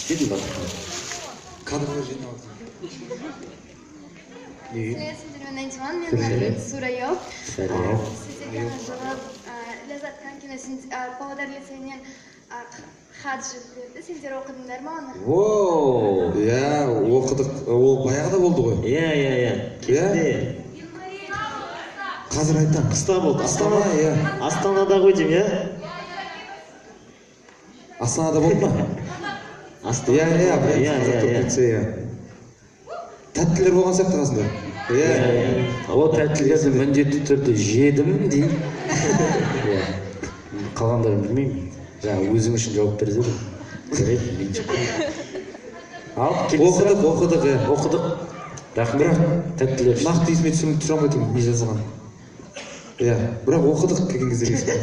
İşledim bak. Kadınlar жинап. Сәлеметсіздер ме, Найдиман? Мен Сурайып. Сәлем. Сіздерге жылы Ләззат конкинесін Павлодар лицейінен хат жіберді. Сендер оқыдыңдар ма оны? Воу, иә, оқыдық. Ол баяғыда болды ғой. Иә. Кезде. Қазір айтам. Қыста болды. Астана, иә. Астанада ғой деймін, иә? Астанада болды ма? Иә. Тәттілер болған сияқты қасында. Иә. Ол тәттілерді міндетті түрде жедім дейін. Қалғандарын білмеймін. Жаңа өзің үшін жауап берді. Жарайды, мен шықпаймын. Ал, келесі. Оқыдық. Рахмет. Тәттілер. Нақты есіме түсіре алмай тұрмын, не жазылған. Иә, бірақ оқыдық келген кезде есіме.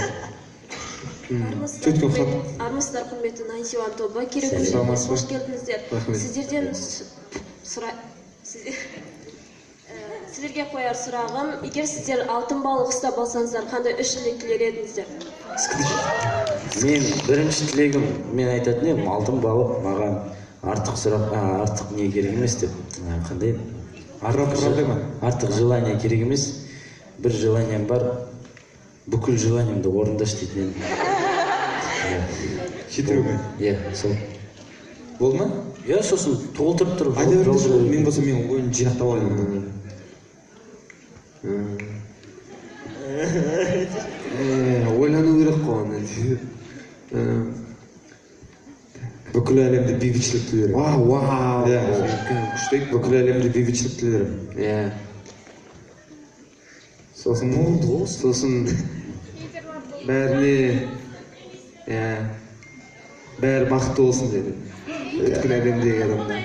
Армысыздар құрметті Найдиман тобы. Керек қош келдіңіздер. Сіздерден Сіздерге қояр сұрағым, егер сіздер алтын балық ұстап алсаңыздар, қандай үш тілек тілер едіңіздер? Мен бірінші тілегім, мен айтатын едім, алтын балық маған артық не керек емес деп. Қандай? Артық желание керек емес. Бір желанием бар, бүкіл желаниемді орындаш дейтін едім. Кетіру ме? Иә, сол. Болды ма? Иә, сосын толтырып тұрып. Мен болса мен ойын жинақтап алайын. Ойлану керек қой оны. Бүкіл әлемде бейбітшілік тілерім. Вау. Күштейік, бүкіл әлемде бейбітшілік тілерім. Иә. Сосын бәріне бәрі бақытты болсын деді. Бүткіл әлемдегі адамдар.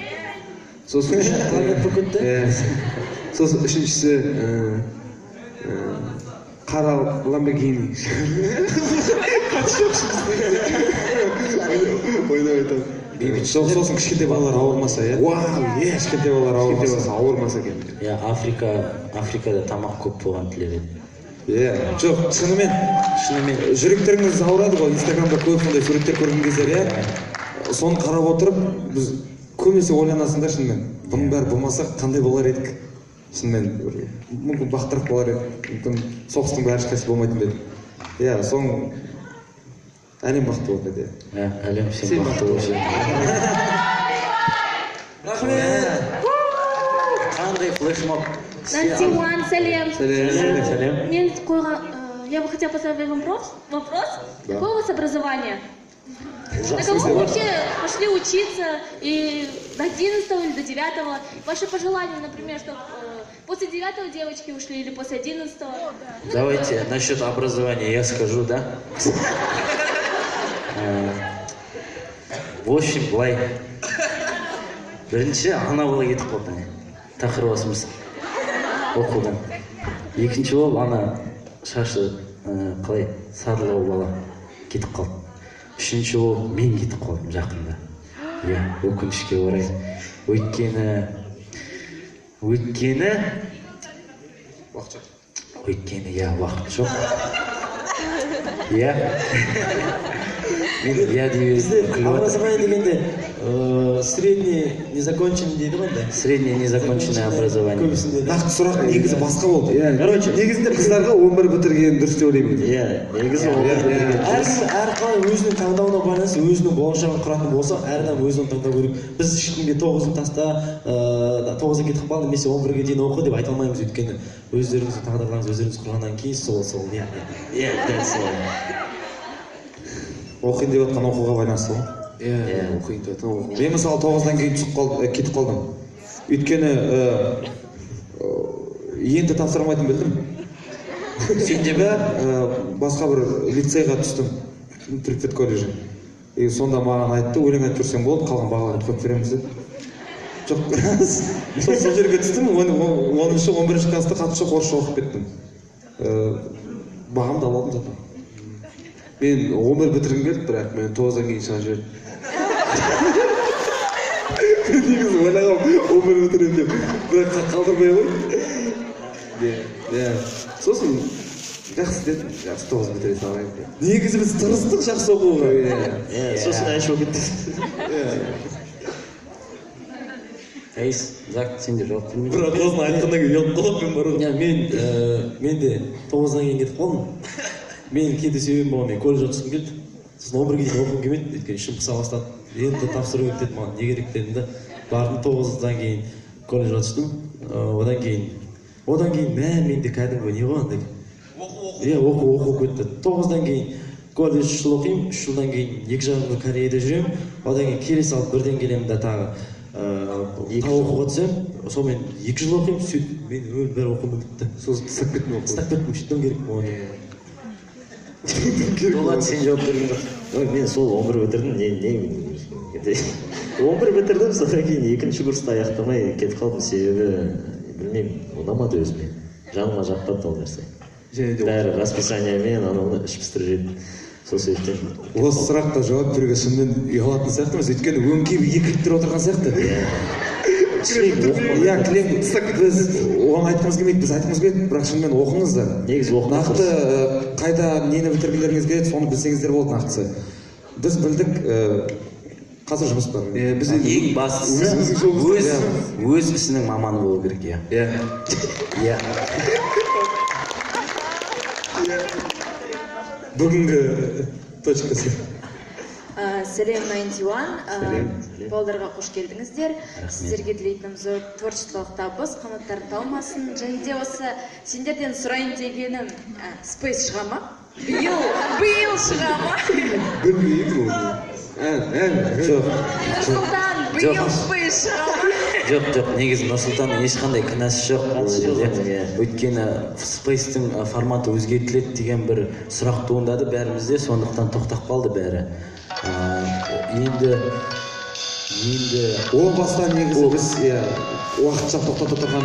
Сосын үшіншісі қара Ламборгини. Сосын кішкентай балалар ауырмаса, иә? Кішкентай балалар ауырмаса екен. Иә, Африкада тамақ көп болған тілер еді. Иә, жоқ, шынымен жүректеріңіз ауырады ғой, инстаграмда көп сондай суреттер көрген кездер, иә? Соны қарап отырып, біз көбінесе ойланасыңдар шынымен. Бұның бәрі болмаса қандай болар едік? Шынымен, мүмкін бақтырақ болар едік, мүмкін соғыстың бәрі ешқайсысы болмайтын беді. Иә, соң әлем бақытты болды еді. Иә, әлем сен бақытты болшы. Рахмет! Қандай флешмоб? Найдиман, сәлем. Сәлем. Я бы хотела поставить вам вопрос. Какое у вас образование? На Ужасно. кого вы вообще пошли учиться и до 11 или до 9? Ваши пожелания, например, что после 9 девочки ушли или после 11? Давайте насчет образования я скажу, да? В общем, былай. Бірінші ана бала кетіп қалды. Тақырбасымыз оқудан. Екінші ол ана шашы қалай сарылау бала кетіп қалды. Үшінші ол мен кетіп қалдым жақында. Иә, өкінішке орай. Өйткені, иә, уақыт жоқ. Иә. Мен иә дейбіз. Образование дегенде средний незаконченный дейді ғой да? Среднее незаконченное образование. Нақты сұрақ негізі басқа болды. Короче, негізінде қыздарға 11 бітірген дұрыс деп ойлаймын. Иә, негізі 11. әр қалай өзінің таңдауына байланысты өзінің болашағын құратын болса, әр адам өзін таңдау керек. Біз ешкімге 9-ын таста, 9-ға кетіп қал немесе 11-ге дейін оқы деп айта алмаймыз, өйткені өздеріңіздің тағдырларыңыз өздеріңіз құрғаннан кейін сол. Иә, дәл солай. Оқиын деп жатқан оқуға байланысты ғой. Иә, оқиын деп жатқан оқуға. Мен мысалы 9-дан кейін кетіп қалдым. Өйткені енді тапсырмайтын білдім. Сентябрьде басқа бір лицейға түстім. Припет колледжі. Сонда маған айтты, өлең айтып жүрсең болды, қалған бағаларды қойып береміз деп. Жоқ, сол жерге түстім, 10-шы, 11-ші класты қатты орысша оқып кеттім. Бағамды алып алдым зато. Мен 11 бітіргім келді, бірақ мен 9-дан кейін шыға жібердім. Негізі ойлағам 11 бітірем деп, бірақ қалдырмай ғой. Сосын жақсы дедім, жақсы 9 бітіре салайын деп. Негізі біз тырыстық жақсы оқуға. Сосын әнші болып кеттік. Зак, сен де жауап бермейсің. Бірақ осыны айтқаннан кейін ұялып қаламын мен бар ғой. Мен де 9-дан кейін кетіп қалдым. Менің кету себебім болған, мен колледжге түскім келді. Сосын 11-ге дейін оқығым келмеді, өйткені ішім пыса бастады. Енді тапсыру керек деді маған, не керек дедім да. Бардым 9-дан кейін колледжге түстім. Одан кейін менде кәдімгі не болған деп. Оқу кетті. 9-дан кейін колледж 3 жыл оқимын, 3 жылдан кейін 2 жарым жыл Кореяда жүремін. Одан кейін келе салып бірден келемін да тағы оқуға түсемін. Сонымен 2 жыл оқимын, сөйтіп мен өлім бәрі оқуым бітті. Сосын тастап кеттім оқуды. Тастап кеттім, шыттым керек болған. Толғат, сен жауап берген жоқ. Мен сол 11 бітірдім, 11 бітірдім, содан кейін 2-ші курсты аяқтамай кетіп қалдым, себебі білмеймін, ұнамады өзіме. Жаныма жақпады ол нәрсе. Бәрі расписаниемен ананы іш пістіріп жеді. Сол себептен. Осы сұраққа жауап беруге шынымен ұялатын сияқтымыз, өйткені өңкей екіліктер отырған сияқты. Иә, кілем, біз оған айтқымыз келмейді, біз айтқымыз келеді, бірақ шынымен оқыңыздар. Негізі оқыңыздар. Нақты қайда нені бітіргілеріңіз келеді, соны білсеңіздер болды нақтысы. Біз білдік, қазір жұмыс бар. Біз ең бастысы өз ісінің маманы болу керек, иә. Иә. Бүгінгі точкасы. Сәлем 91, балдарға қош келдіңіздер. Сіздерге тілейтінім зор творчестволық табыс, қанаттары талмасын. Және де осы сендерден сұрайын дегенім, Space шыға ма? Биыл шыға ма? Білмеймін ол. Нұрсұлтан, биыл Space шыға ма? Жоқ, негізі Нұрсұлтанның ешқандай кінәсі жоқ. Өйткені Space-тің форматы өзгертіледі деген бір сұрақ туындады бәрімізде, сондықтан тоқтап қалды бәрі. Енді О баста негізі біз уақытша тоқтата тұрған